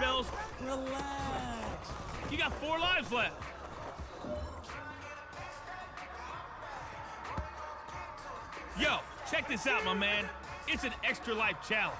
spells relax. You got 4 lives left. Yo, check this out, my man. It's an extra life challenge.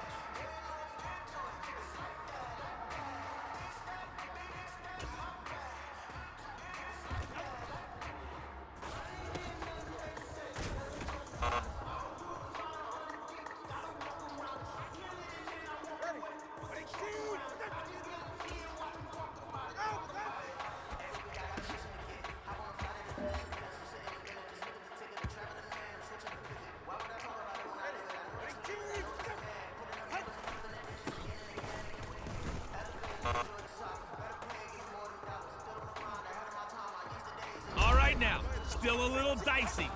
All right now, still a little dicey.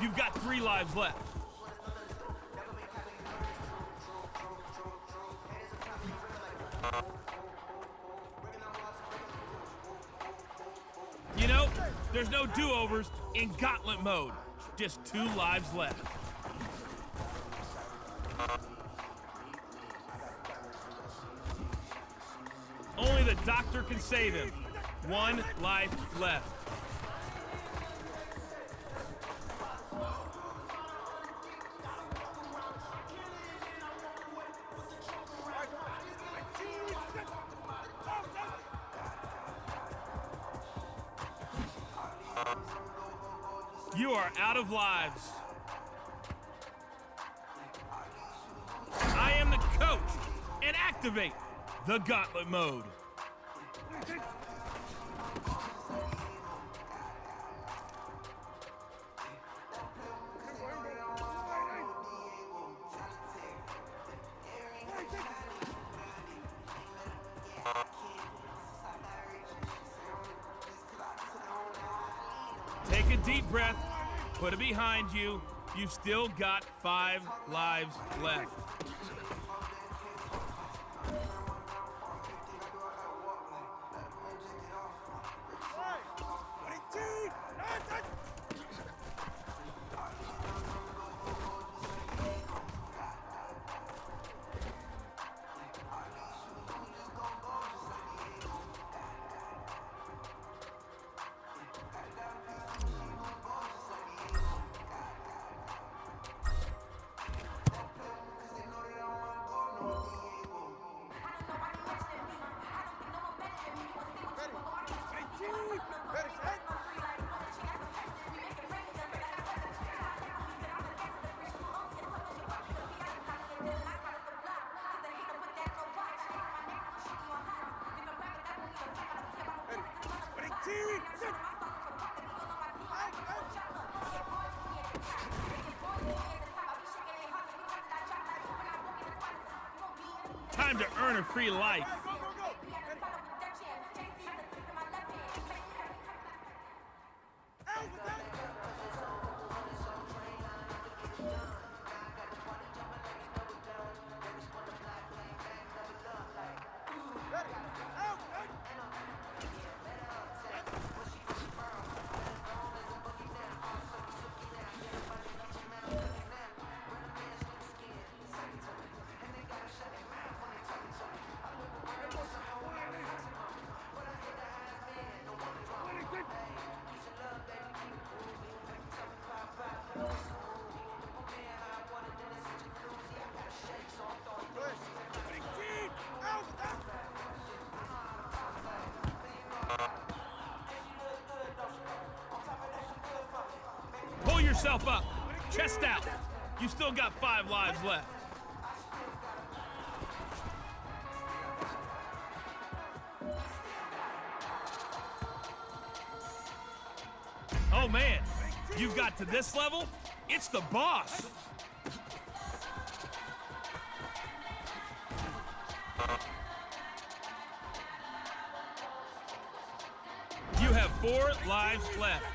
You've got 3 lives left. You know, there's no do-overs in gauntlet mode. Just 2 lives left. Only the doctor can save him. 1 life left. You are out of lives. I am the coach, and activate the gauntlet mode. Take a deep breath, put it behind you. You've still got 5 lives left. Time to earn a free life. Pull yourself up, chest out. You still got 5 lives left. Oh man, you've got to this level? It's the boss. You have 4 lives left.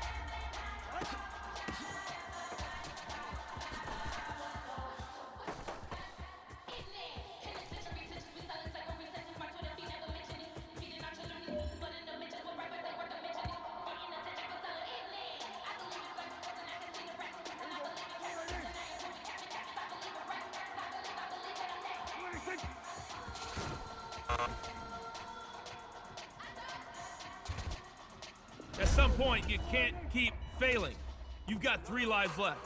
some point, you can't keep failing. You've got 3 lives left.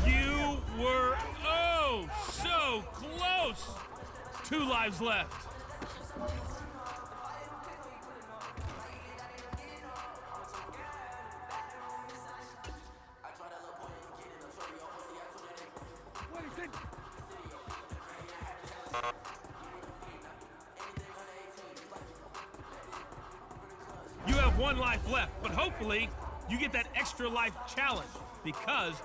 You were, oh, so close. 2 lives left. You have 1 life left, but hopefully you get that extra life challenge, because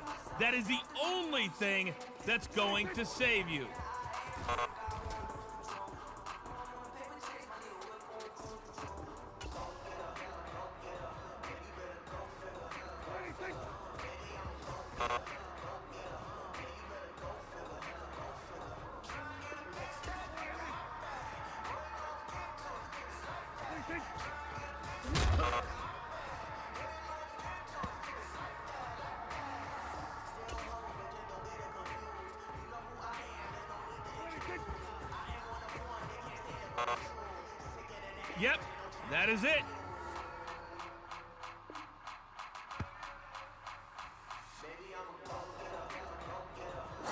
that is the only thing that's going to save you. Yep, that is it.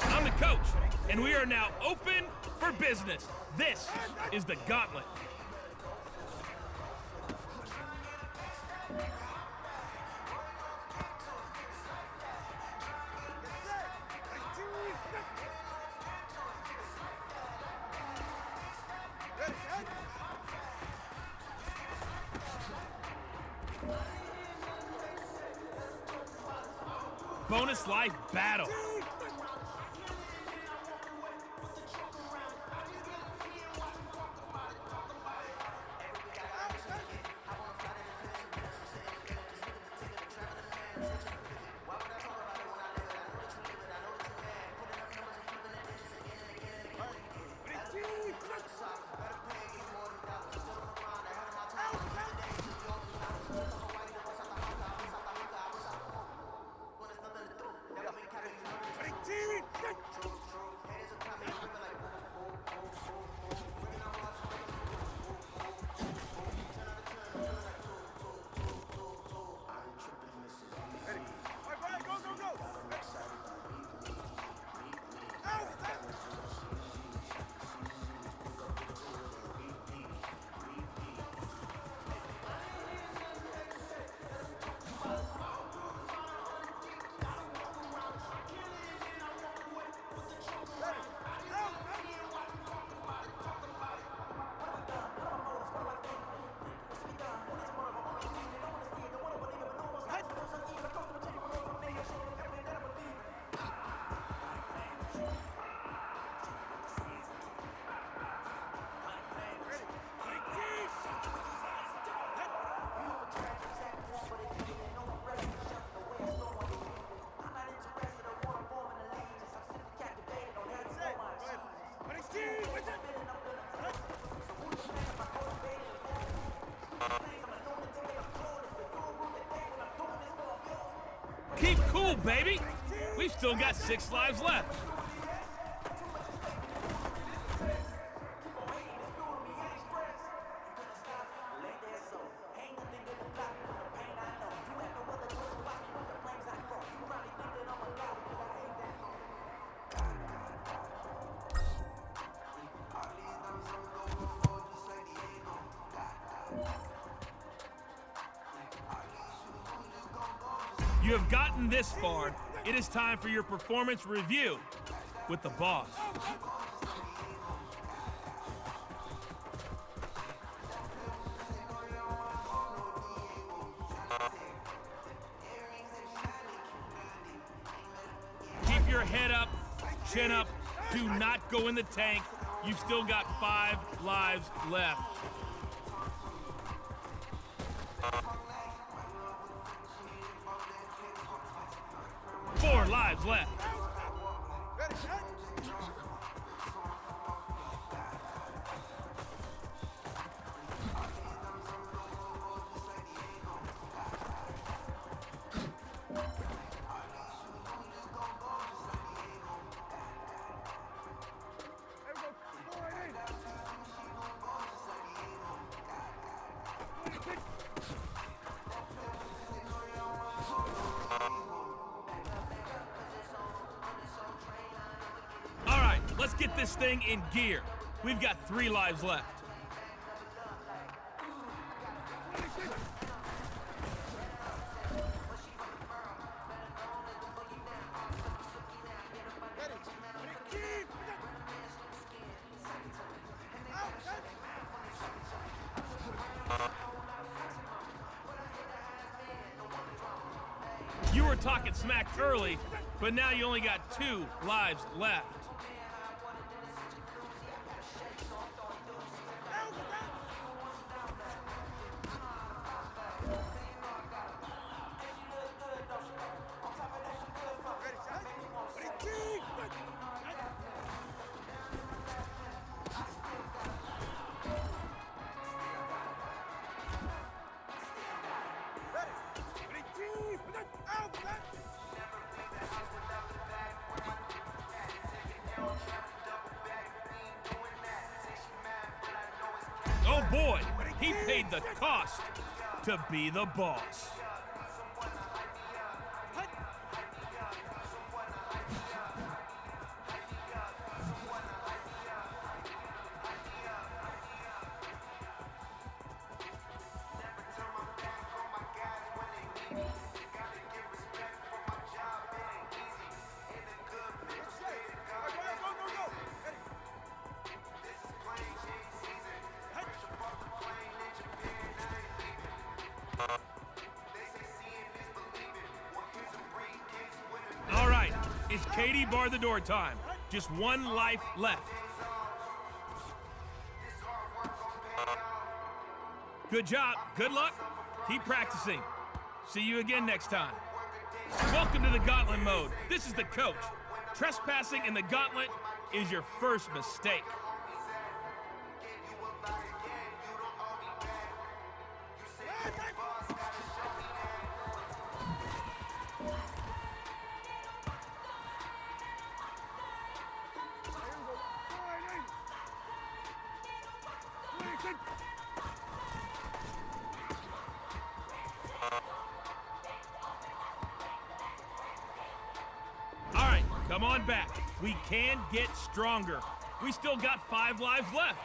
I'm the coach, and we are now open for business. This is the gauntlet. Bonus life battle. Keep cool, baby. We've still got 6 lives left. You have gotten this far. It is time for your performance review with the boss. Keep your head up, chin up. Do not go in the tank. You've still got 5 lives left. Four lives left. All right, let's get this thing in gear. We've got 3 lives left. You were talking smack early, but now you only got 2 lives left. Oh boy, he paid the cost to be the boss. All right, it's Katie bar the door time. Just 1 life left. Good job, good luck, keep practicing. See you again next time. Welcome to the Gauntlet mode. This is the coach. Trespassing in the Gauntlet is your first mistake. All right, come on back. We can get stronger. We still got 5 lives left.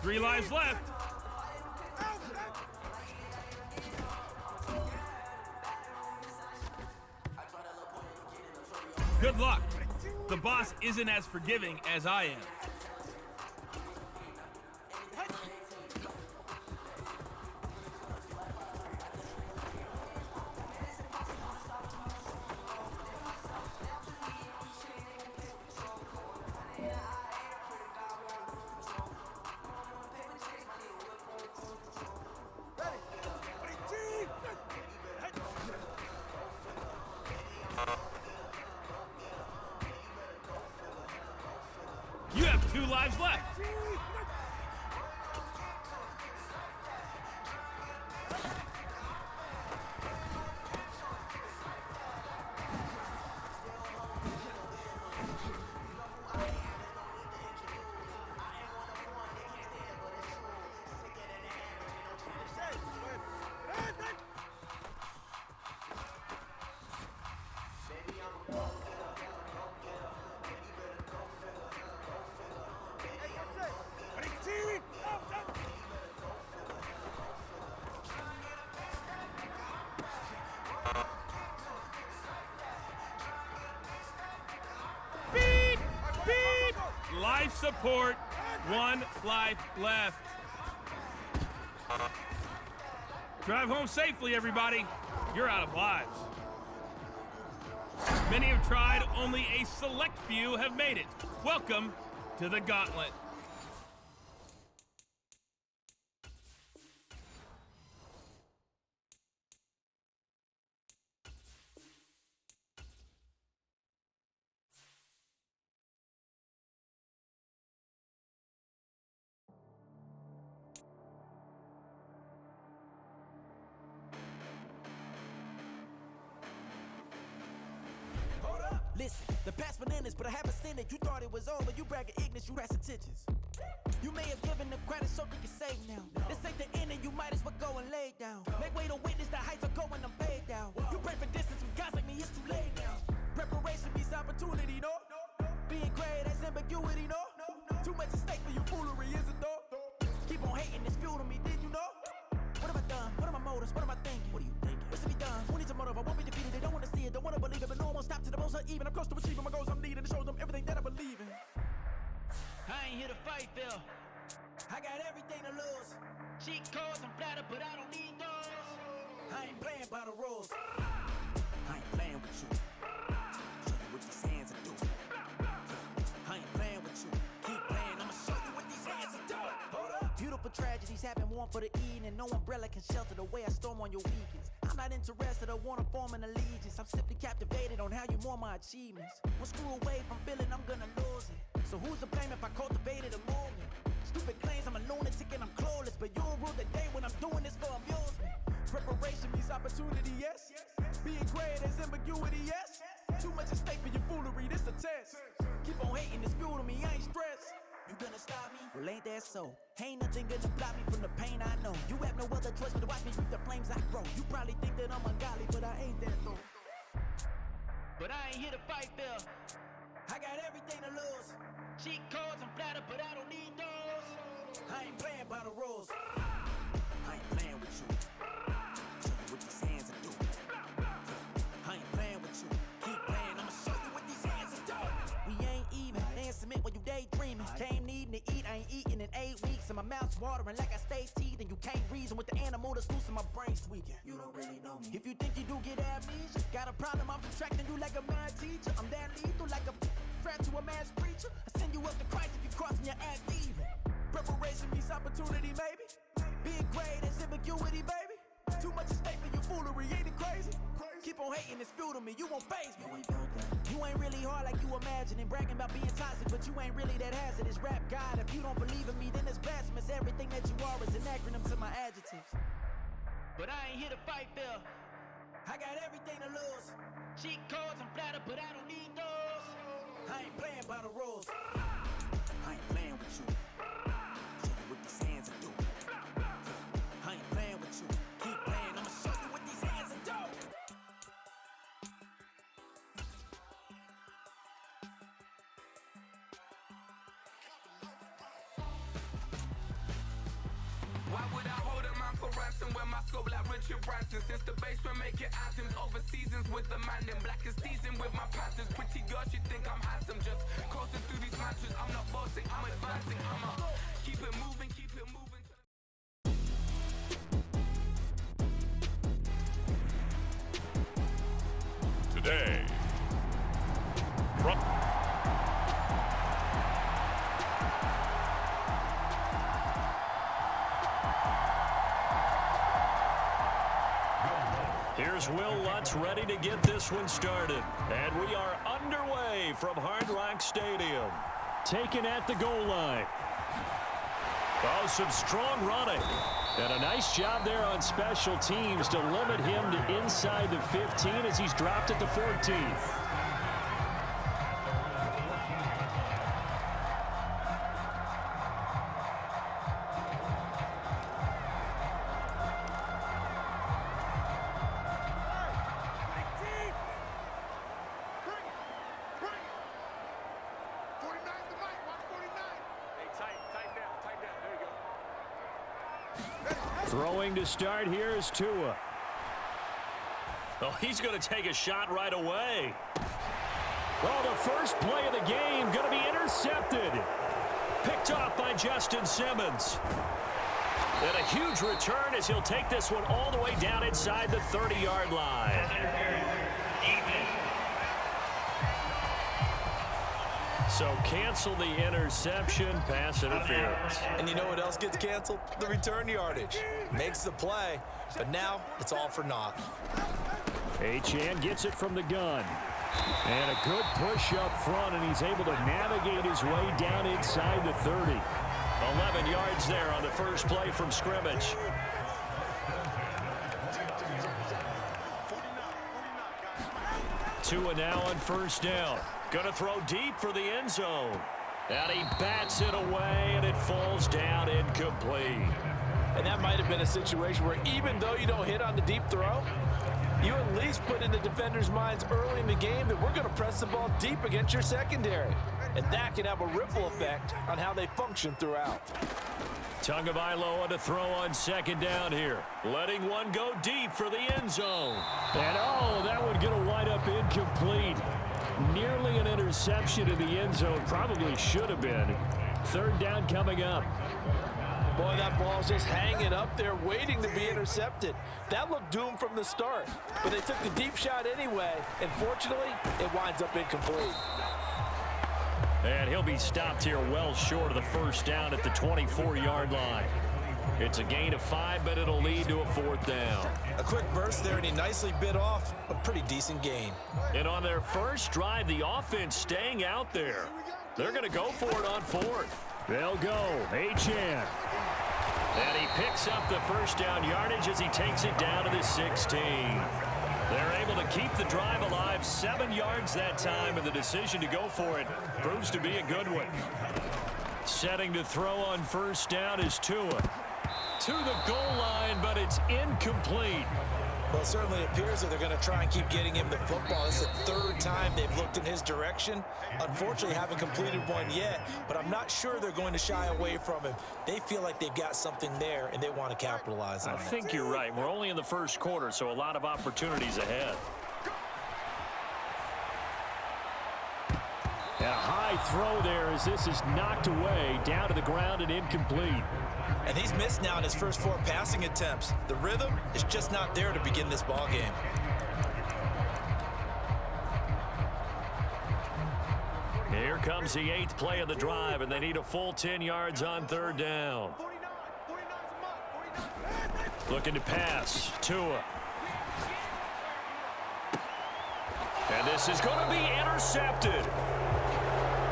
3 lives left. Good luck. The boss isn't as forgiving as I am. You have 2 lives left. Life support, 1 life left. Drive home safely, everybody. You're out of lives. Many have tried, only a select few have made it. Welcome to the Gauntlet. Listen, the past bananas, but I haven't seen it. You thought it was over, you bragging ignorance, you rash intentions. You may have given them credit so you can save now. This ain't the end and you might as well go and lay down. Make way to witness the heights are going, I'm paid down. You pray for distance with guys like me, it's too late now. Preparation means opportunity, no? Being great has ambiguity, no? Too much at stake for your foolery, is it though? Keep on hating, it's fuel to me, did you know? What have I done? What are my motives? What am I thinking? What are you thinking? What's to be done? Who needs a motive? I won't be defeated. They don't want to see it, don't want to believe it, but no one won't stop to the most uneven. I'm close to achieving my goals. I'm needing to show them everything that I believe in. I ain't here to fight, Phil. I got everything to lose. Cheat codes, I'm flattered, but I don't need those. I ain't playing by the rules. I ain't playing with you. Show you what these hands are doing. I ain't playing with you. Keep playing, I'ma show you what these hands are doing. Hold up. Beautiful tragedies happen, one for the evening. No umbrella can shelter the way I storm on your weekends. I'm not interested, I wanna form an allegiance. I'm simply captivated on how you mourn my achievements. One screw away from feeling I'm gonna lose it. So who's to blame if I cultivated a moment? Stupid claims I'm a lunatic and I'm clueless, but you'll rule the day when I'm doing this for amusement. Preparation means opportunity, yes. Being great is ambiguity, yes. Too much at stake for your foolery, this a test. Keep on hating, it's fuel to me, I ain't stressed. You gonna stop me? Well, ain't that so? Ain't nothing gonna block me from the pain I know. You have no other choice but to watch me reap the flames I grow. You probably think that I'm ungodly, but I ain't that though. But I ain't here to fight, Phil. I got everything to lose. Cheat codes, I'm flattered, but I don't need those. I ain't playing by the rules. I ain't playing with you. Show you what these hands are doing. I ain't playing with you. Keep playing, I'ma show you what these hands are doing. We ain't even. They ain't submit when you daydreaming. Came needing to eat, I ain't eating in 8 weeks. And my mouth's watering like I stay teething. You can't reason with the animal that's loose and my brain's tweaking. You don't really know me. If you think you do get amnesia, got a problem, I'm subtracting you like a mad teacher. I'm that lethal like a threat to a mass preacher. I send you up to Christ if you crossing your act evil. Preparation means opportunity, baby. Being great is ambiguity, baby. Too much at stake for your foolery, ain't it crazy? Keep on hating, it's fuel to me, you won't faze me. You ain't really hard like you imagining. Bragging about being toxic, but you ain't really that hazardous. Rap God, if you don't believe in me, then it's blasphemous. Everything that you are is an acronym to my adjectives. But I ain't here to fight, Phil. I got everything to lose. Cheat codes, I'm flattered, but I don't need those. I ain't playing by the rules. I ain't playing with you. Show you what these hands are doing. I ain't playing with you. Keep playing, I'ma show you what these hands are doing. Why would I hold a man for ransom when my scope like Richard Branson? Since the basement making anthems over seasons with the man, then black is seasoned with my Panthers. Pretty girl, she think I'm handsome. Just coasting through these matches. I'm not bossing, I'm advancing. I'ma keep it moving, keep it moving. Today, from here's Will Lutz ready to get this one started. And we are underway from Hard Rock Stadium. Taken at the goal line. Oh, some strong running. And a nice job there on special teams to limit him to inside the 15 as he's dropped at the 14. Throwing to start here is Tua. Oh, he's going to take a shot right away. Oh, the first play of the game going to be intercepted. Picked off by Justin Simmons. And a huge return as he'll take this one all the way down inside the 30-yard line. So cancel the interception, pass interference. And you know what else gets canceled? The return yardage. Makes the play, but now it's all for naught. Achane gets it from the gun. And a good push up front, and he's able to navigate his way down inside the 30. 11 yards there on the first play from scrimmage. Tua now on first down. Gonna throw deep for the end zone. And he bats it away, and it falls down incomplete. And that might have been a situation where even though you don't hit on the deep throw, you at least put in the defender's minds early in the game that we're going to press the ball deep against your secondary. And that can have a ripple effect on how they function throughout. Tagovailoa to throw on second down here. Letting one go deep for the end zone. And oh, that one going to wind up incomplete. Nearly an interception in the end zone. Probably should have been. Third down coming up. Boy, that ball's just hanging up there waiting to be intercepted. That looked doomed from the start. But they took the deep shot anyway. And fortunately, it winds up incomplete. And he'll be stopped here well short of the first down at the 24-yard line. It's a gain of 5, but it'll lead to a fourth down. A quick burst there, and he nicely bit off a pretty decent gain. And on their first drive, the offense staying out there. They're going to go for it on fourth. They'll go. Achane. And he picks up the first down yardage as he takes it down to the 16. They're able to keep the drive alive, 7 yards that time, and the decision to go for it proves to be a good one. Setting to throw on first down is Tua. To the goal line, but it's incomplete. Well, it certainly appears that they're going to try and keep getting him the football. This is the third time they've looked in his direction. Unfortunately, haven't completed one yet, but I'm not sure they're going to shy away from him. They feel like they've got something there, and they want to capitalize on it. I think you're right. We're only in the first quarter, so a lot of opportunities ahead. And a high throw there as this is knocked away, down to the ground and incomplete. And he's missed now in his first 4 passing attempts. The rhythm is just not there to begin this ball game. Here comes the 8th play of the drive, and they need a full 10 yards on third down. Looking to pass. Tua. And this is going to be intercepted.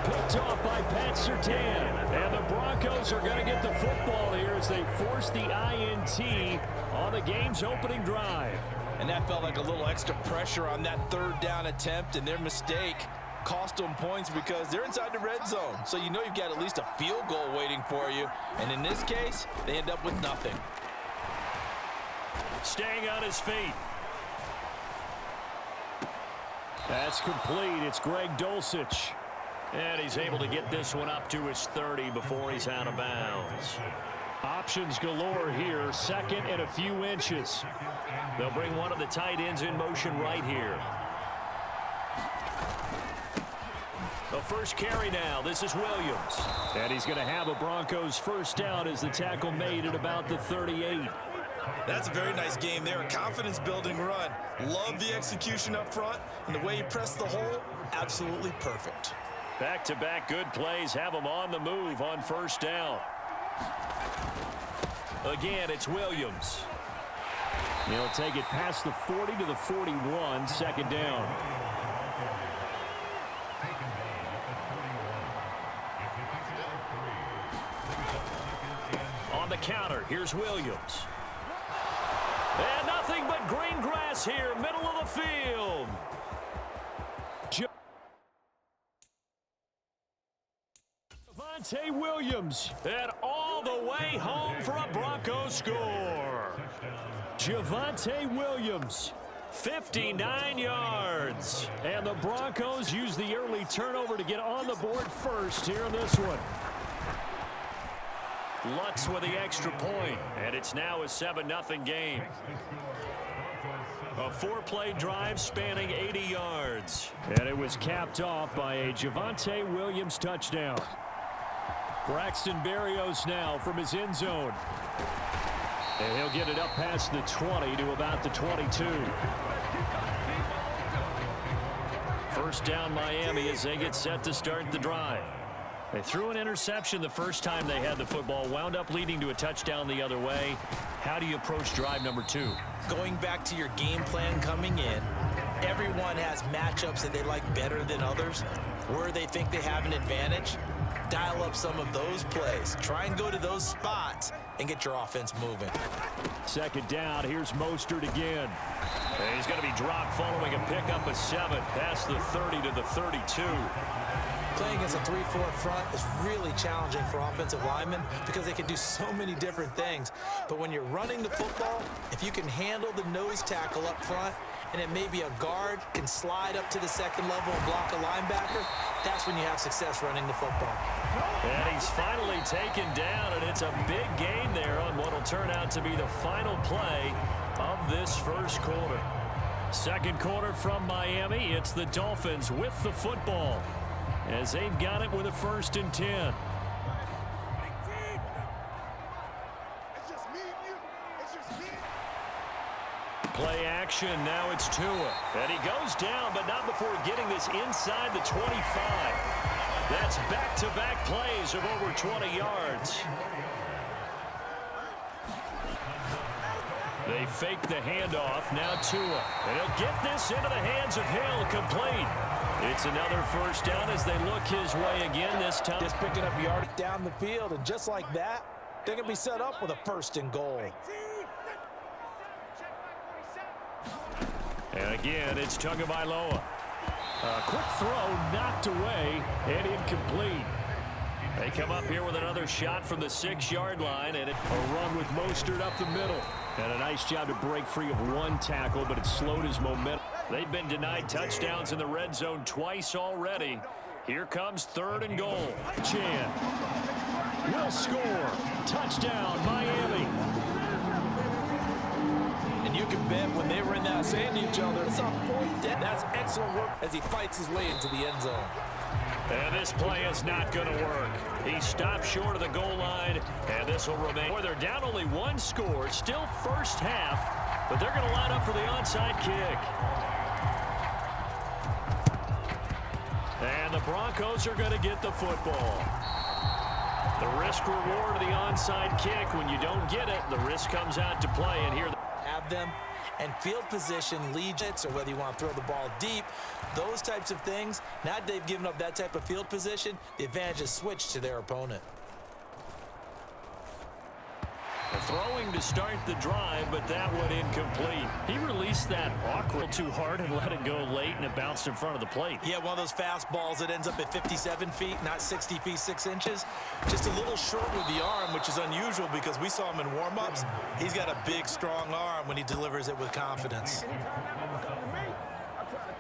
Picked off by Pat Surtain. And the Broncos are going to get the football here as they force the INT on the game's opening drive. And that felt like a little extra pressure on that third down attempt, and their mistake cost them points because they're inside the red zone. So you know you've got at least a field goal waiting for you. And in this case, they end up with nothing. Staying on his feet. That's complete. It's Greg Dulcich. And he's able to get this one up to his 30 before he's out of bounds. Options galore here. Second and a few inches. They'll bring one of the tight ends in motion right here. The first carry now. This is Williams. And he's going to have a Broncos first down as the tackle made at about the 38. That's a very nice game there. A confidence-building run. Love the execution up front. And the way he pressed the hole, absolutely perfect. Back-to-back good plays have him on the move on first down. Again, it's Williams. He'll take it past the 40 to the 41, second down. On the counter, here's Williams. And nothing but green grass here, middle of the field. Javonte Williams, and all the way home for a Broncos score. Javonte Williams, 59 yards. And the Broncos use the early turnover to get on the board first here in this one. Lutz with the extra point, and it's now a 7-0 game. A 4-play drive spanning 80 yards. And it was capped off by a Javonte Williams touchdown. Braxton Berrios now from his end zone. And he'll get it up past the 20 to about the 22. First down Miami as they get set to start the drive. They threw an interception the first time they had the football, wound up leading to a touchdown the other way. How do you approach drive number 2? Going back to your game plan coming in, everyone has matchups that they like better than others, where they think they have an advantage. Dial up some of those plays. Try and go to those spots and get your offense moving. Second down, here's Mostert again. And he's going to be dropped following a pickup of 7 past the 30 to the 32. Playing against a 3-4 front is really challenging for offensive linemen because they can do so many different things. But when you're running the football, if you can handle the nose tackle up front, and it may be a guard can slide up to the second level and block a linebacker, that's when you have success running the football. And he's finally taken down, and it's a big gain there on what will turn out to be the final play of this first quarter. Second quarter from Miami, it's the Dolphins with the football, as they've got it with a 1st and 10. Play action, now it's Tua. And he goes down, but not before getting this inside the 25. That's back-to-back plays of over 20 yards. They fake the handoff, now Tua. And he'll get this into the hands of Hill, complete. It's another first down as they look his way again this time. Just picking up yardage down the field, and just like that, they're going to be set up with a 1st and goal. And again, it's Tagovailoa. A quick throw knocked away and incomplete. They come up here with another shot from the 6-yard line, and a run with Mostert up the middle. And a nice job to break free of one tackle, but it slowed his momentum. They've been denied touchdowns in the red zone twice already. Here comes 3rd and goal. Chan will score. Touchdown, Miami. And you can bet when they were in that saying to each other, it's on point. That's excellent work as he fights his way into the end zone. And this play is not going to work. He stopped short of the goal line, and this will remain. Boy, they're down only 1 score, still first half, but they're going to line up for the onside kick. And the Broncos are going to get the football. The risk reward of the onside kick. When you don't get it, the risk comes out to play. And here have them and field position legions, or whether you want to throw the ball deep, those types of things. Now that they've given up that type of field position, the advantage is switched to their opponent. Throwing to start the drive, but that one incomplete. He released that awkward too hard and let it go late, and it bounced in front of the plate. Yeah, one of those fastballs that ends up at 57 feet, not 60 feet 6 inches. Just a little short with the arm, which is unusual because we saw him in warm-ups. He's got a big, strong arm when he delivers it with confidence.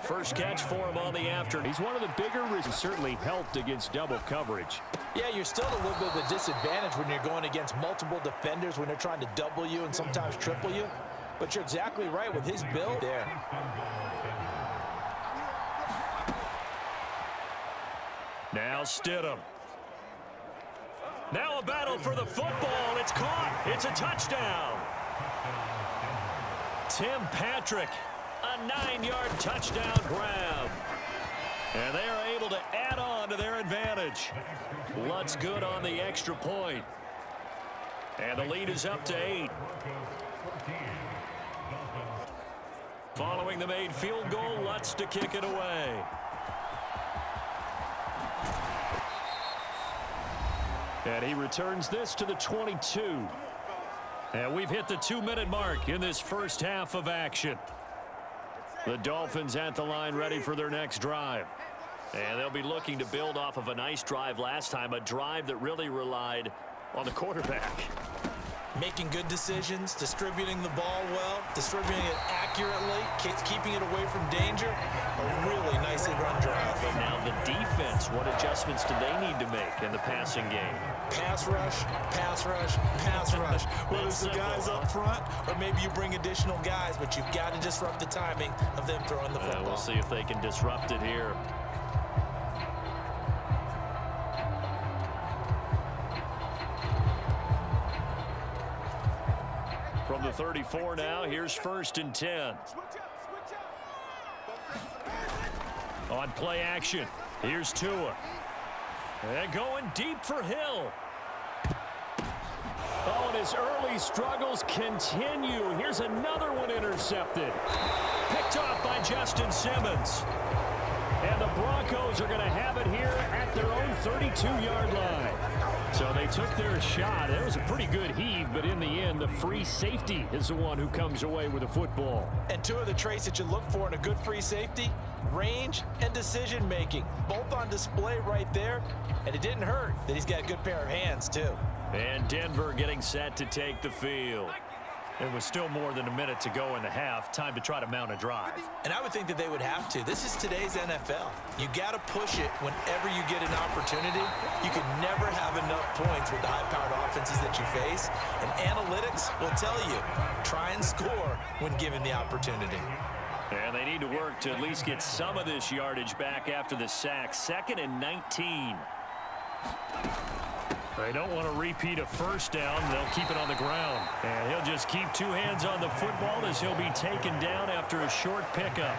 First catch for him on the afternoon. He's one of the bigger risks, certainly helped against double coverage. Yeah, you're still a little bit of a disadvantage when you're going against multiple defenders, when they're trying to double you and sometimes triple you. But you're exactly right with his build there. Now Stidham. Now a battle for the football. It's caught. It's a touchdown. Tim Patrick, a 9-yard touchdown grab. And they are able to add on to their advantage. Lutz good on the extra point. And the lead is up to 8. Following the made field goal, Lutz to kick it away. And he returns this to the 22. And we've hit the 2-minute mark in this first half of action. The Dolphins at the line ready for their next drive. And they'll be looking to build off of a nice drive last time, a drive that really relied on the quarterback. Making good decisions, distributing the ball well, distributing it accurately, keeping it away from danger. A really nicely run drive. But now the defense, what adjustments do they need to make in the passing game? Pass rush, pass rush, pass rush. Whether it's the guys up front or maybe you bring additional guys, but you've got to disrupt the timing of them throwing the football. We'll see if they can disrupt it here. From the 34 now, here's 1st and 10. On play action, here's Tua. And going deep for Hill. Oh, and his early struggles continue. Here's another one intercepted. Picked off by Justin Simmons. And the Broncos are going to have it here at their own 32-yard line. So they took their shot. It was a pretty good heave, but in the end, the free safety is the one who comes away with the football. And two of the traits that you look for in a good free safety, range and decision-making, both on display right there. And it didn't hurt that he's got a good pair of hands, too. And Denver getting set to take the field. It was still more than a minute to go in the half. Time to try to mount a drive. And I would think that they would have to. This is today's NFL. You got to push it whenever you get an opportunity. You can never have enough points with the high-powered offenses that you face. And analytics will tell you, try and score when given the opportunity. And they need to work to at least get some of this yardage back after the sack. 2nd and 19. They don't want to repeat a first down. They'll keep it on the ground. And he'll just keep 2 hands on the football as he'll be taken down after a short pickup.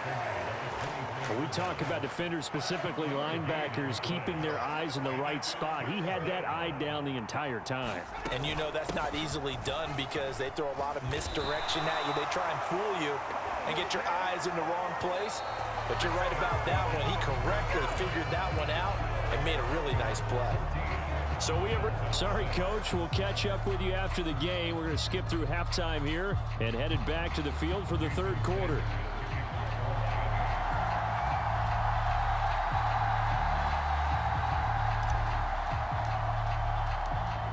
When we talk about defenders, specifically linebackers, keeping their eyes in the right spot, he had that eye down the entire time. And you know that's not easily done because they throw a lot of misdirection at you. They try and fool you and get your eyes in the wrong place. But you're right about that one. He correctly figured that one out and made a really nice play. So sorry, Coach. We'll catch up with you after the game. We're going to skip through halftime here and headed back to the field for the 3rd quarter.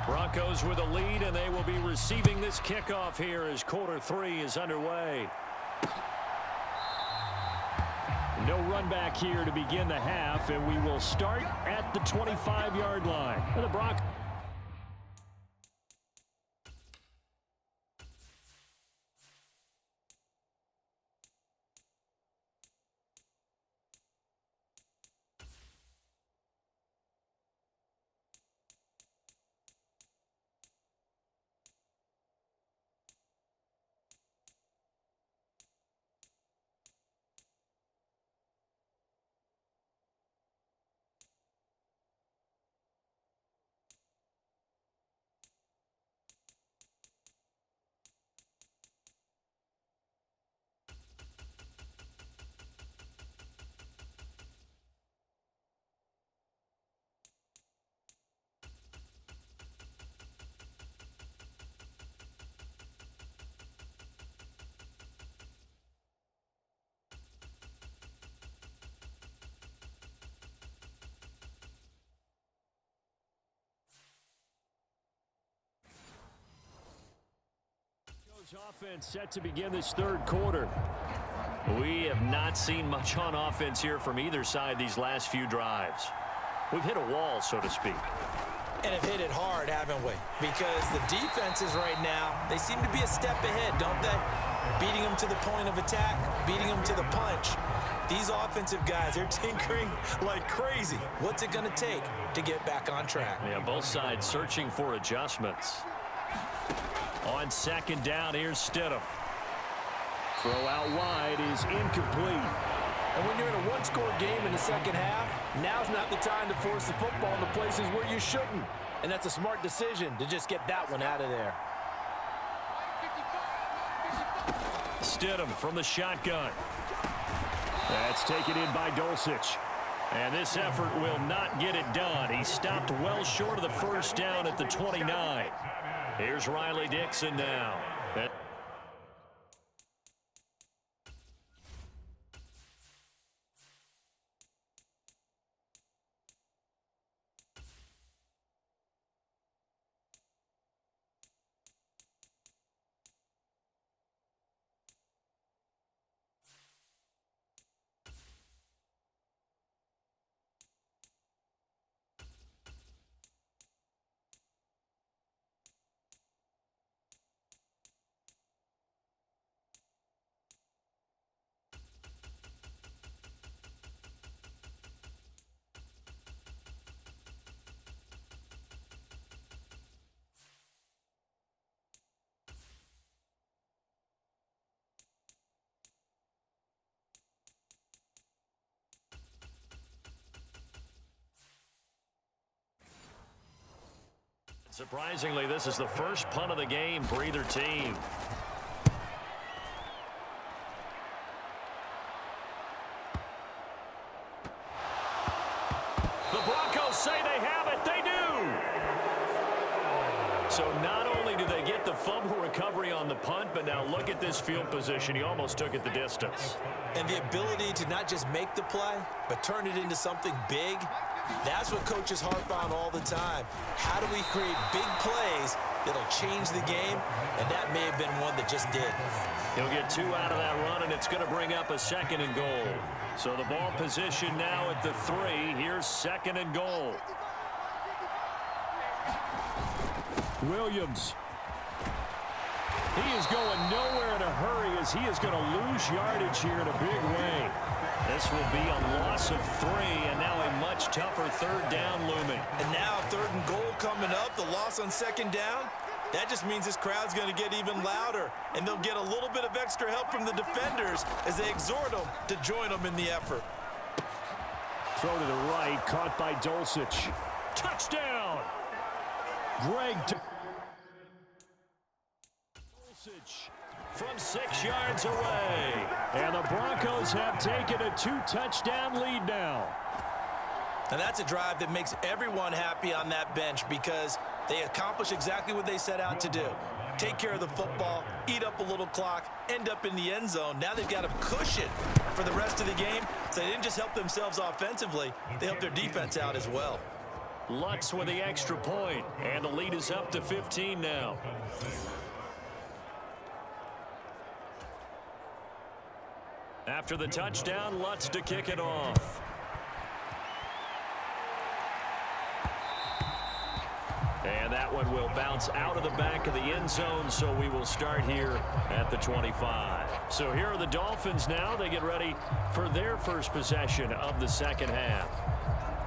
Broncos with a lead, and they will be receiving this kickoff here as quarter 3 is underway. No run back here to begin the half, and we will start at the 25-yard line. And the Broncos. Offense set to begin this 3rd quarter. We have not seen much on offense here from either side these last few drives. We've hit a wall, so to speak. And have hit it hard, haven't we? Because the defenses right now, they seem to be a step ahead, don't they? Beating them to the point of attack, beating them to the punch. These offensive guys, they're tinkering like crazy. What's it going to take to get back on track? Yeah, both sides searching for adjustments. On second down, here's Stidham. Throw out wide is incomplete. And when you're in a one-score game in the second half, now's not the time to force the football into places where you shouldn't. And that's a smart decision to just get that one out of there. Stidham from the shotgun. That's taken in by Dulcich. And this effort will not get it done. He stopped well short of the first down at the 29. Here's Riley Dixon now. Surprisingly, this is the first punt of the game for either team. The Broncos say they have it. They do. So not only do they get the fumble recovery on the punt, but now look at this field position. He almost took it the distance. And the ability to not just make the play, but turn it into something big. That's what coaches harp on all the time. How do we create big plays that'll change the game? And that may have been one that just did. He'll get 2 out of that run, and it's going to bring up a 2nd and goal. So the ball position now at the 3. Here's 2nd and goal. Williams. He is going nowhere in a hurry as he is going to lose yardage here in a big way. This will be a loss of 3, and now a much tougher 3rd down looming. And now 3rd and goal coming up, the loss on 2nd down. That just means this crowd's going to get even louder, and they'll get a little bit of extra help from the defenders as they exhort them to join them in the effort. Throw to the right, caught by Dulcich. Touchdown! Greg Dulcich from 6 yards away. And the Broncos have taken a 2-touchdown lead now. And that's a drive that makes everyone happy on that bench because they accomplish exactly what they set out to do. Take care of the football, eat up a little clock, end up in the end zone. Now they've got a cushion for the rest of the game. So they didn't just help themselves offensively, they helped their defense out as well. Lutz with the extra point, and the lead is up to 15 now. After the touchdown, Lutz to kick it off. And that one will bounce out of the back of the end zone, so we will start here at the 25. So here are the Dolphins now. They get ready for their first possession of the second half.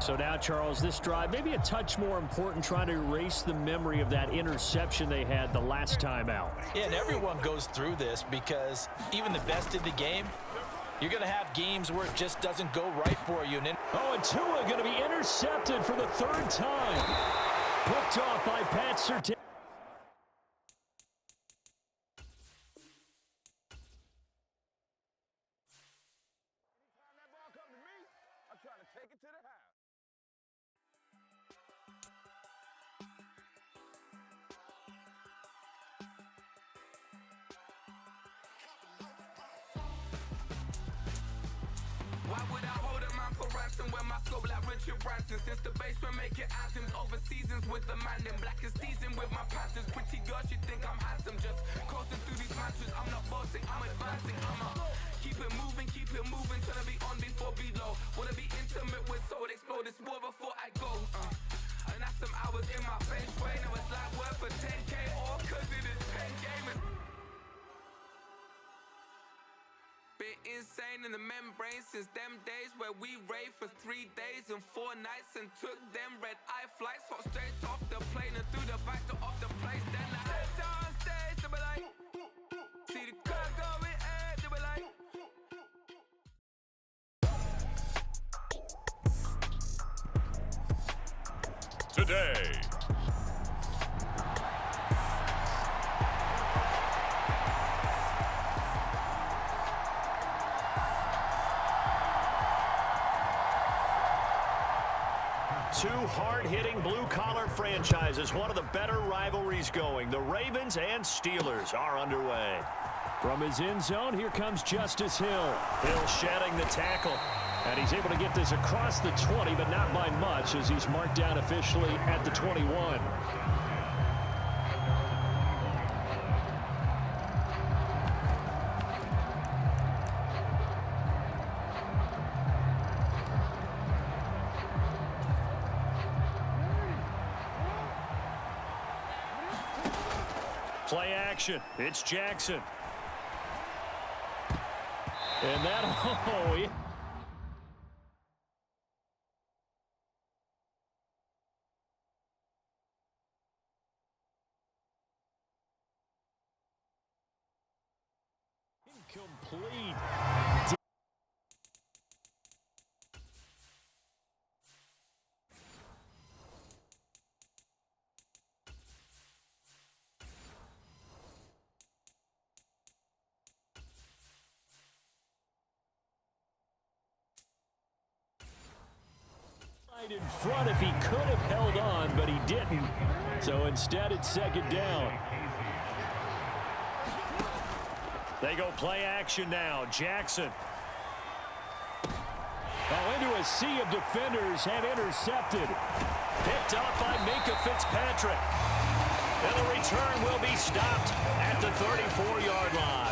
So now, Charles, this drive maybe a touch more important, trying to erase the memory of that interception they had the last time out. Yeah, and everyone goes through this because even the best in the game, you're going to have games where it just doesn't go right for you. Oh, and Tua going to be intercepted for the 3rd time. Picked off by Pat Surtain. Why would I hold a man for ransom when my scope like Richard Branson? Since the basement making anthems over seasons with the man in black is teasing with my patterns. Pretty girls, you think I'm handsome, just coasting through these mantras. I'm not bossing, I'm advancing. I'm a keep it moving till I be on before below. Wanna be intimate with soul, explode this war before I go. And that's some hours in my face way. Now it's like work for 10K all cause it is pen gaming. Been insane in the membrane since them days where we raved for 3 days and 4 nights and took them red-eye flights, hot straight off the plane and through the back door of the place. Then I head downstairs, they were like, see the car going air, they were like. Today. Two hard-hitting blue-collar franchises, one of the better rivalries going. The Ravens and Steelers are underway. From his end zone, here comes Justice Hill. Hill shedding the tackle. And he's able to get this across the 20, but not by much as he's marked down officially at the 21. Play action. It's Jackson. And that, oh, yeah. Incomplete. In front if he could have held on, but he didn't. So instead, it's second down. They go play action now. Jackson. Oh, into a sea of defenders and intercepted. Picked up by Minka Fitzpatrick. And the return will be stopped at the 34-yard line.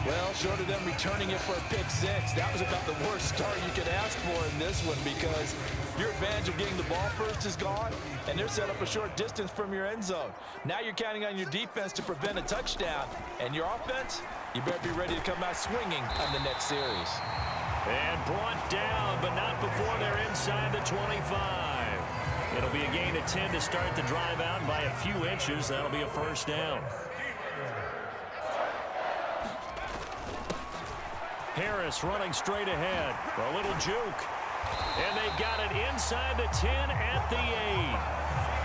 Well, short of them returning it for a pick six, that was about the worst start you could ask for in this one because your advantage of getting the ball first is gone, and they're set up a short distance from your end zone. Now you're counting on your defense to prevent a touchdown, and your offense, you better be ready to come out swinging on the next series. And brought down, but not before they're inside the 25. It'll be a gain of 10 to start the drive out, and by a few inches, that'll be a first down. Harris running straight ahead. A little juke. And they got it inside the 10 at the 8.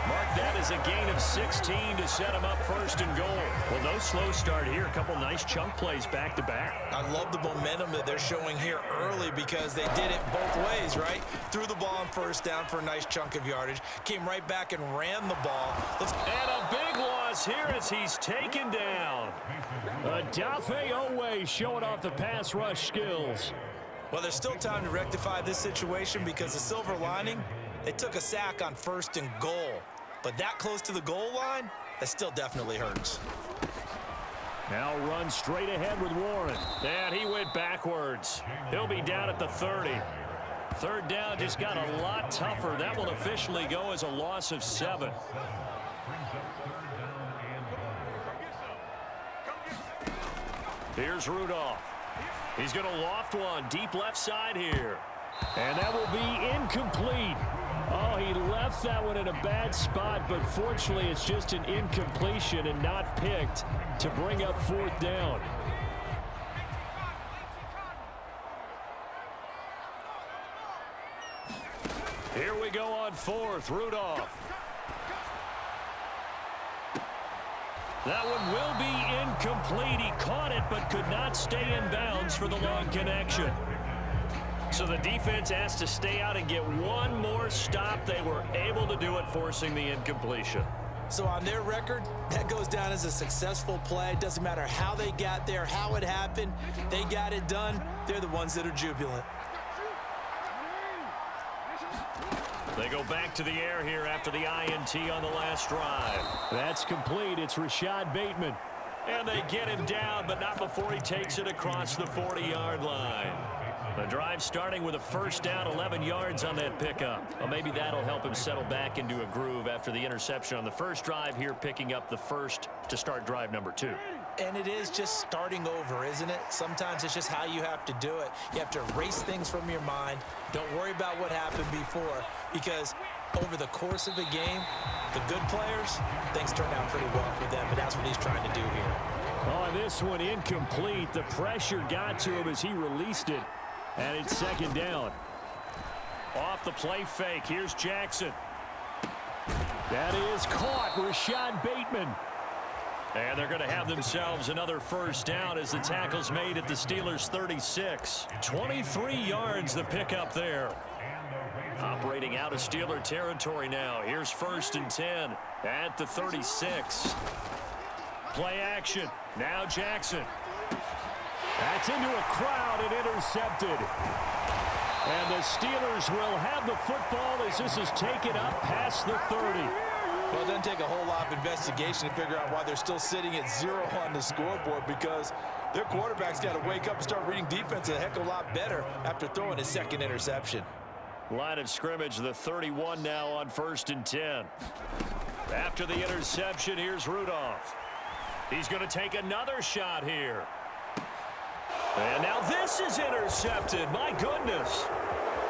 Mark that as a gain of 16 to set them up first and goal. Well, no slow start here. A couple nice chunk plays back-to-back. I love the momentum that they're showing here early because they did it both ways, right? Threw the ball on first down for a nice chunk of yardage, came right back and ran the ball. And a big loss here as he's taken down. Dafe Owe showing off the pass rush skills. Well, there's still time to rectify this situation because the silver lining, they took a sack on first and goal. But that close to the goal line, that still definitely hurts. Now run straight ahead with Warren. And he went backwards. He'll be down at the 30. Third down just got a lot tougher. That will officially go as a loss of 7. Here's Rudolph. He's going to loft one deep left side here. And that will be incomplete. Oh, he left that one in a bad spot, but fortunately it's just an incompletion and not picked to bring up fourth down. Here we go on fourth. Rudolph. That one will be incomplete. He caught it but could not stay in bounds for the long connection. So the defense has to stay out and get one more stop. They were able to do it, forcing the incompletion. So on their record, that goes down as a successful play. It doesn't matter how they got there, how it happened. They got it done. They're the ones that are jubilant. They go back to the air here after the INT on the last drive. That's complete. It's Rashad Bateman. And they get him down, but not before he takes it across the 40-yard line. The drive starting with a first down, 11 yards on that pickup. Well, maybe that'll help him settle back into a groove after the interception on the first drive here, picking up the first to start drive number 2. And it is just starting over, isn't it? Sometimes it's just how you have to do it. You have to erase things from your mind. Don't worry about what happened before, because over the course of a game, the good players, things turn out pretty well for them, and that's what he's trying to do here. Oh, this one incomplete. The pressure got to him as he released it, and it's second down. Off the play fake, here's Jackson. That is caught. Rashad Bateman. And they're going to have themselves another first down as the tackle's made at the Steelers' 36. 23 yards the pickup there. Operating out of Steeler territory now. Here's 1st and 10 at the 36. Play action. Now Jackson. That's into a crowd and intercepted. And the Steelers will have the football as this is taken up past the 30. Well, it doesn't take a whole lot of investigation to figure out why they're still sitting at 0 on the scoreboard, because their quarterback's got to wake up and start reading defense a heck of a lot better after throwing his second interception. Line of scrimmage, the 31 now on 1st and 10. After the interception, here's Rudolph. He's going to take another shot here. And now this is intercepted. My goodness.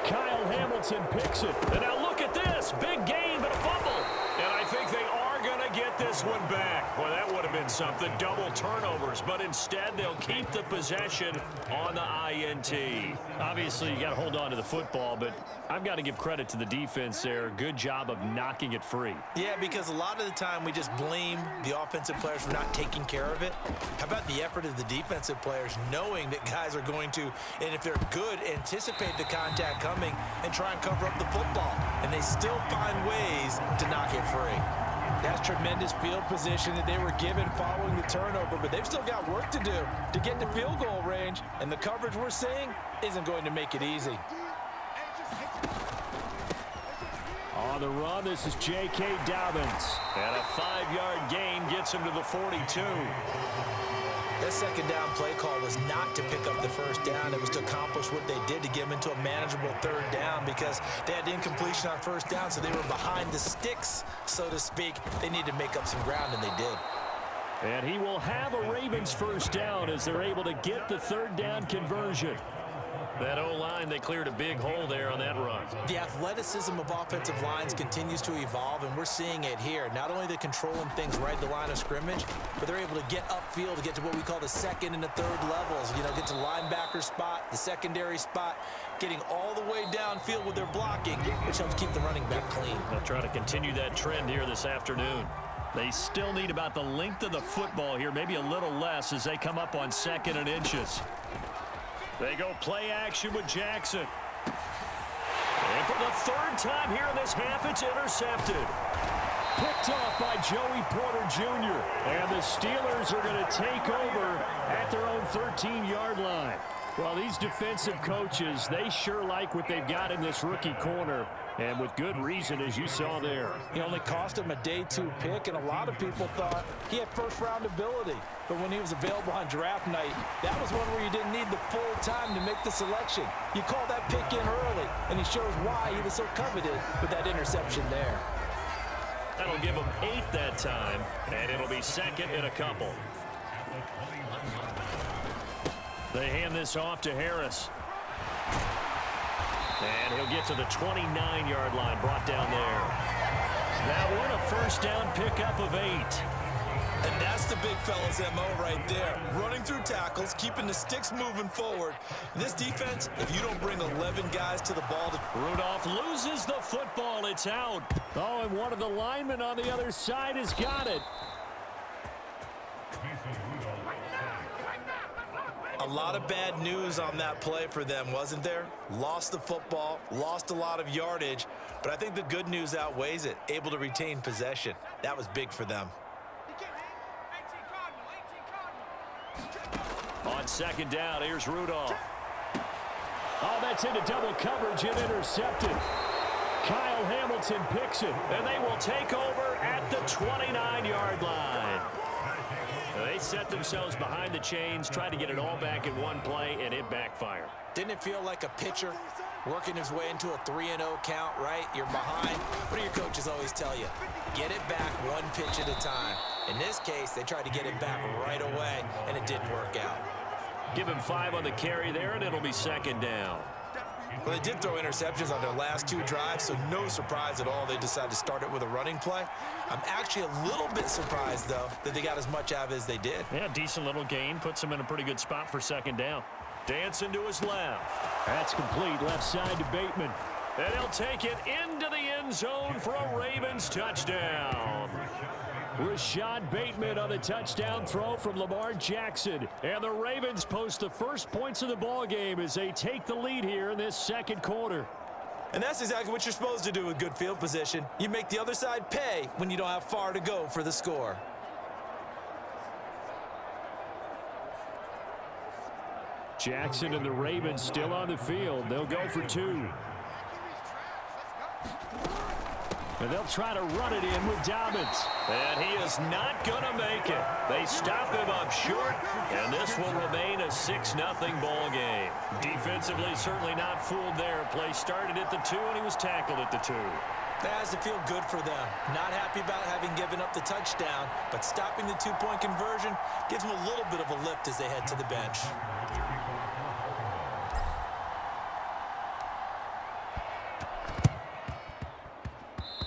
Kyle Hamilton picks it. And now look at this. Big gain, but a fumble. And I think they are going to get this one back. Well, that would have been something. Double turnovers. But instead, they'll keep the possession on the INT. Obviously, you got to hold on to the football, but I've got to give credit to the defense there. Good job of knocking it free. Yeah, because a lot of the time we just blame the offensive players for not taking care of it. How about the effort of the defensive players knowing that guys are going to, and if they're good, anticipate the contact coming and try and cover up the football. And they still find ways to knock it free. That's tremendous field position that they were given following the turnover, but they've still got work to do to get to field goal range, and the coverage we're seeing isn't going to make it easy. On the run, this is J.K. Dobbins. And a 5-yard gain gets him to the 42. That second down play call was not to pick up the first down. It was to accomplish what they did to get them into a manageable third down, because they had incompletion on first down, so they were behind the sticks, so to speak. They needed to make up some ground, and they did. And he will have a Ravens first down as they're able to get the third down conversion. That O-line, they cleared a big hole there on that run. The athleticism of offensive lines continues to evolve, and we're seeing it here. Not only are they controlling things right at the line of scrimmage, but they're able to get upfield to get to what we call the second and the third levels. You know, get to the linebacker spot, the secondary spot, getting all the way downfield with their blocking, which helps keep the running back clean. They'll try to continue that trend here this afternoon. They still need about the length of the football here, maybe a little less as they come up on 2nd and inches. They go play action with Jackson. And for the 3rd time here in this half, it's intercepted. Picked off by Joey Porter Jr. And the Steelers are going to take over at their own 13-yard line. Well, these defensive coaches, they sure like what they've got in this rookie corner. And with good reason, as you saw there. He only cost him a day 2 pick, and a lot of people thought he had first-round ability. But when he was available on draft night, that was one where you didn't need the full time to make the selection. You call that pick in early, and he shows why he was so coveted with that interception there. That'll give him 8 that time, and it'll be 2nd and a couple. They hand this off to Harris. And he'll get to the 29-yard line, brought down there. That one, a first down pickup of 8. And that's the big fella's MO right there. Running through tackles, keeping the sticks moving forward. This defense, if you don't bring 11 guys to the ball. Rudolph loses the football. It's out. Oh, and one of the linemen on the other side has got it. A lot of bad news on that play for them, wasn't there? Lost the football, lost a lot of yardage, but I think the good news outweighs it. Able to retain possession. That was big for them. On 2nd down, here's Rudolph. Oh, that's into double coverage and intercepted. Kyle Hamilton picks it. And they will take over at the 29-yard line. They set themselves behind the chains, tried to get it all back in one play, and it backfired. Didn't it feel like a pitcher working his way into a 3-0 count, right? You're behind. What do your coaches always tell you? Get it back one pitch at a time. In this case, they tried to get it back right away, and it didn't work out. Give him 5 on the carry there, and it'll be second down. Well, they did throw interceptions on their last 2 drives, so no surprise at all they decided to start it with a running play. I'm actually a little bit surprised, though, that they got as much out of it as they did. Yeah, decent little gain. Puts them in a pretty good spot for second down. Dancing to his left. That's complete left side to Bateman. And he'll take it into the end zone for a Ravens touchdown. Rashad Bateman on the touchdown throw from Lamar Jackson. And the Ravens post the first points of the ball game as they take the lead here in this second quarter. And that's exactly what you're supposed to do with good field position. You make the other side pay when you don't have far to go for the score. Jackson and the Ravens still on the field. They'll go for 2. And they'll try to run it in with Dobbins. And he is not going to make it. They stop him up short, and this will remain a 6-0 ball game. Defensively, certainly not fooled there. Play started at the 2, and he was tackled at the 2. That has to feel good for them. Not happy about having given up the touchdown, but stopping the 2-point conversion gives them a little bit of a lift as they head to the bench.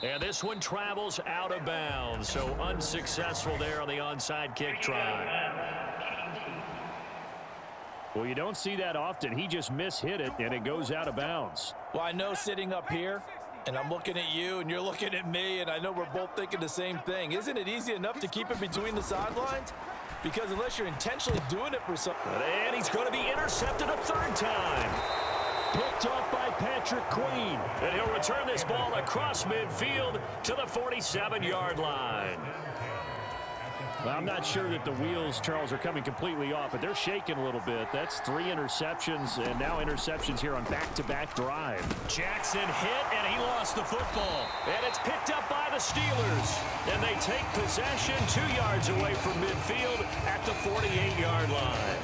And this one travels out of bounds, so unsuccessful there on the onside kick try. Well, you don't see that often. He just mishit it, and it goes out of bounds. Well, I know sitting up here, and I'm looking at you, and you're looking at me, and I know we're both thinking the same thing. Isn't it easy enough to keep it between the sidelines? Because unless you're intentionally doing it for something. And he's going to be intercepted a 3rd time. Picked up by Patrick Queen. And he'll return this ball across midfield to the 47-yard line. Well, I'm not sure that the wheels, Charles, are coming completely off, but they're shaking a little bit. That's 3 interceptions, and now interceptions here on back-to-back drive. Jackson hit, and he lost the football. And it's picked up by the Steelers. And they take possession 2 yards away from midfield at the 48-yard line.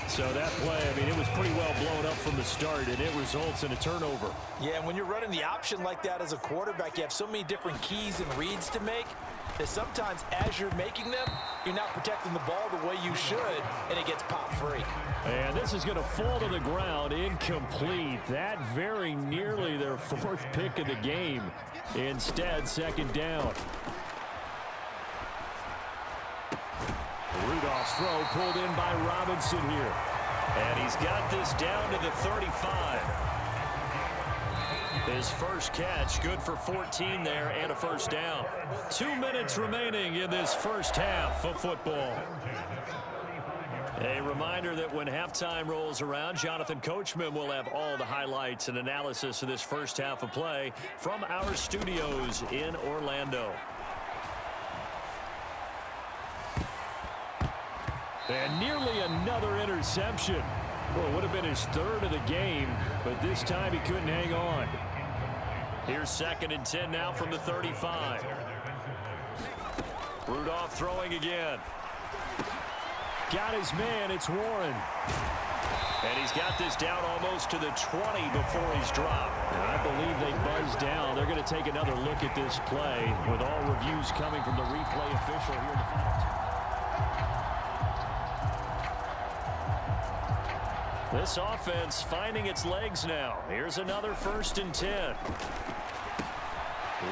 So that play, I mean, it was pretty well blown up from the start, and it results in a turnover. Yeah, and when you're running the option like that as a quarterback, you have so many different keys and reads to make that sometimes as you're making them, you're not protecting the ball the way you should, and it gets popped free. And this is going to fall to the ground, incomplete. That very nearly their 4th pick of the game. Instead, second down. Rudolph's throw pulled in by Robinson here. And he's got this down to the 35. His first catch, good for 14 there and a first down. 2 minutes remaining in this first half of football. A reminder that when halftime rolls around, Jonathan Coachman will have all the highlights and analysis of this first half of play from our studios in Orlando. And nearly another interception. Well, it would have been his 3rd of the game, but this time he couldn't hang on. Here's 2nd and 10 now from the 35. Rudolph throwing again. Got his man, it's Warren. And he's got this down almost to the 20 before he's dropped. And I believe they buzzed down. They're going to take another look at this play with all reviews coming from the replay official here in the final. This offense finding its legs now. Here's another 1st and 10.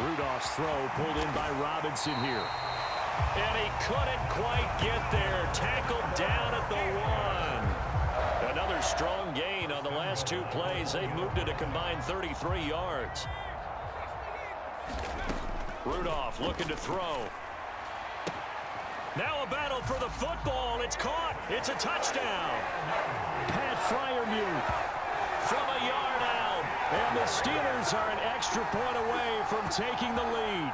Rudolph's throw pulled in by Robinson here. And he couldn't quite get there. Tackled down at the 1. Another strong gain on the last 2 plays. They've moved it a combined 33 yards. Rudolph looking to throw. Now a battle for the football. It's caught. It's a touchdown. Pat Freiermuth from a yard out. And the Steelers are an extra point away from taking the lead.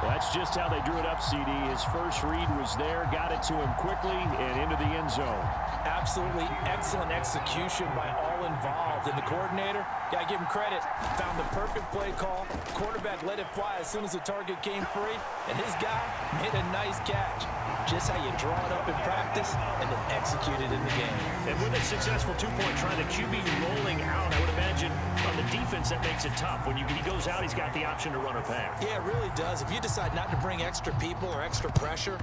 That's just how they drew it up, CD. His first read was there, got it to him quickly, and into the end zone. Absolutely excellent execution by all all involved. And the coordinator, got to give him credit, found the perfect play call. Quarterback let it fly as soon as the target came free. And his guy made a nice catch. Just how you draw it up in practice and then execute it in the game. And with a successful two-point try, the QB rolling out, I would imagine on the defense that makes it tough. When he goes out, he's got the option to run or pass. Yeah, it really does. If you decide not to bring extra people or extra pressure,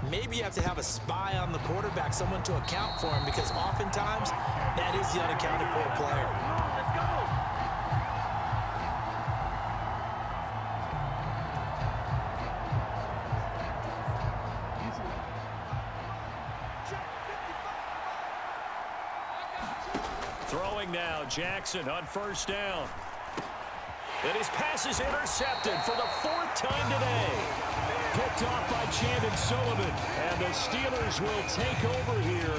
maybe you have to have a spy on the quarterback, someone to account for him, because oftentimes that is the unaccounted for player. Let's go! Throwing now, Jackson on first down. And his pass is intercepted for the 4th time today. Picked off by Chandon Sullivan. And the Steelers will take over here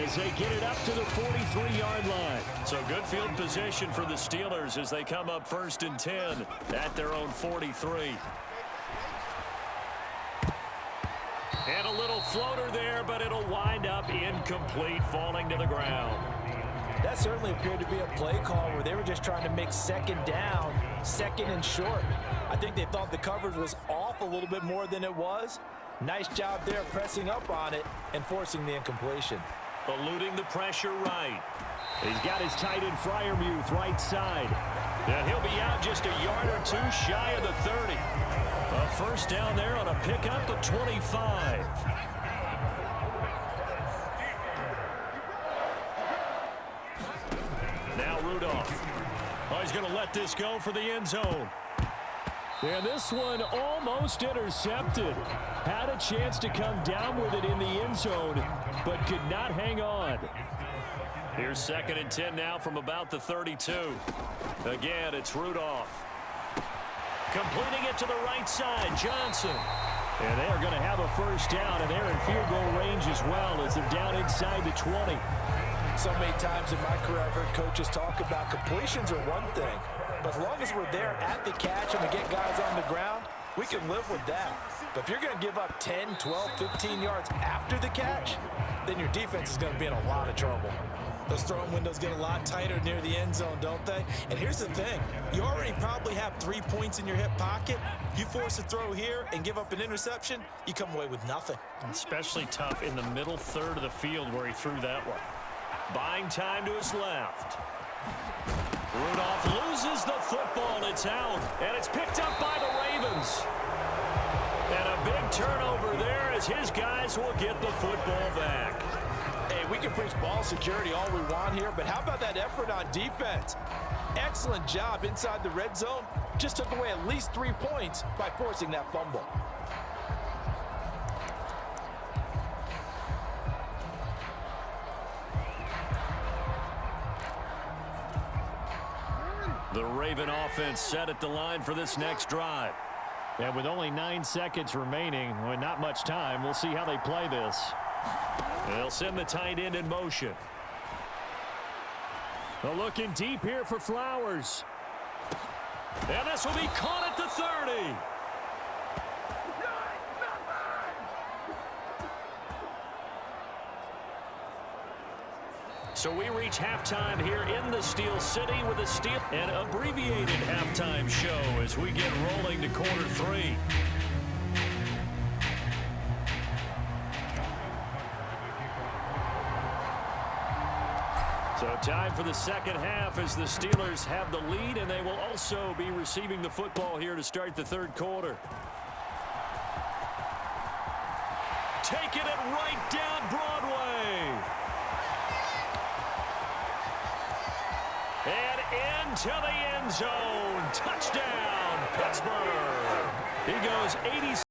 as they get it up to the 43-yard line. So good field position for the Steelers as they come up 1st and 10 at their own 43. And a little floater there, but it'll wind up incomplete, falling to the ground. That certainly appeared to be a play call where they were just trying to make second down, second and short. I think they thought the coverage was off a little bit more than it was. Nice job there pressing up on it and forcing the incompletion. Eluding the pressure right. He's got his tight end Freiermuth right side. And he'll be out just a yard or two shy of the 30. A first down there on a pickup of 25. Now Rudolph. Oh, he's going to let this go for the end zone. And this one almost intercepted. Had a chance to come down with it in the end zone, but could not hang on. Here's 2nd and 10 now from about the 32. Again, it's Rudolph. Completing it to the right side, Johnson. And they are going to have a first down, and they're in field goal range as well as they're down inside the 20. So many times in my career I've heard coaches talk about completions are one thing, but as long as we're there at the catch and we get guys on the ground, we can live with that. But if you're going to give up 10, 12, 15 yards after the catch, then your defense is going to be in a lot of trouble. Those throwing windows get a lot tighter near the end zone, don't they? And here's the thing. You already probably have 3 points in your hip pocket. You force a throw here and give up an interception, you come away with nothing. Especially tough in the middle third of the field where he threw that one. Buying time to his left. Rudolph loses the football. It's out. And it's picked up by the Ravens. And a big turnover there as his guys will get the football back. Hey, we can preach ball security all we want here, but how about that effort on defense? Excellent job inside the red zone. Just took away at least 3 points by forcing that fumble. The Raven offense set at the line for this next drive. And with only 9 seconds remaining, well, not much time, we'll see how they play this. They'll send the tight end in motion. They're looking deep here for Flowers. And this will be caught at the 30. So we reach halftime here in the Steel City with an abbreviated halftime show as we get rolling to quarter 3. So time for the second half as the Steelers have the lead, and they will also be receiving the football here to start the third quarter. Taking it right down Broadway. And into the end zone. Touchdown, Pittsburgh. He goes 80.